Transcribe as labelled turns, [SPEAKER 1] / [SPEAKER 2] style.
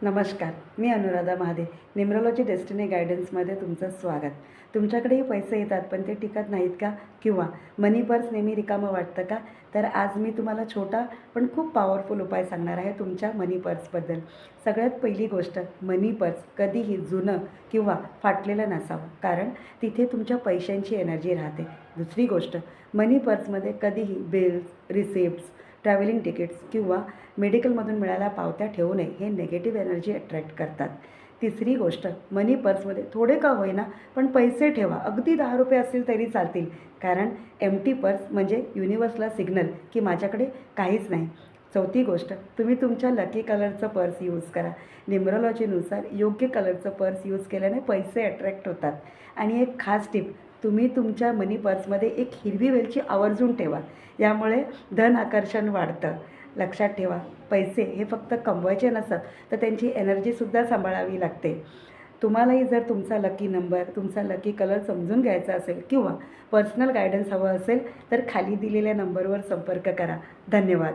[SPEAKER 1] नमस्कार, मी अनुराधा महादे. Numerology destiny गायडन्समध्ये तुमचं स्वागत. तुमच्याकडेही पैसे येतात पण ते टिकत नाहीत का? किंवा मनी पर्स नेहमी रिकामं वाटतं का? तर आज मी तुम्हाला छोटा पण खूप पॉवरफुल उपाय सांगणार आहे तुमच्या मनी पर्सबद्दल. सगळ्यात पहिली गोष्ट, मनी पर्स कधीही जुनं किंवा फाटलेलं नसावं, कारण तिथे तुमच्या पैशांची एनर्जी राहते. दुसरी गोष्ट, मनी पर्समध्ये कधीही बिल्स, रिसिप्ट्स, ट्रॅव्हलिंग तिकीट्स किंवा मेडिकलमधून मिळायला पावत्या ठेवू नये. हे निगेटिव्ह एनर्जी अट्रॅक्ट करतात. तिसरी गोष्ट, मनी पर्समध्ये थोडे का होईना पण पैसे ठेवा. अगदी ₹10 असतील तरी चालतील, कारण एम्प्टी पर्स म्हणजे युनिवर्सला सिग्नल की माझ्याकडे काहीच नाही. चौथी गोष्ट, तुम्ही तुमच्या लकी कलरचं पर्स यूज करा. न्यूमरोलॉजीनुसार योग्य कलरचं पर्स यूज केल्याने पैसे अट्रॅक्ट होतात. आणि एक खास टिप, तुम्ही तुमच्या मनी पर्समध्ये एक हिरवी वेलची आवर्जून ठेवा. यामुळे धन आकर्षण वाढतं. लक्षात ठेवा, पैसे हे फक्त कमवायचे नसतात, तर त्यांची एनर्जीसुद्धा सांभाळावी लागते. तुम्हालाही जर तुमचा लकी नंबर, तुमचा लकी कलर समजून घ्यायचा असेल किंवा पर्सनल गायडन्स हवं असेल तर खाली दिलेल्या नंबरवर संपर्क करा. धन्यवाद.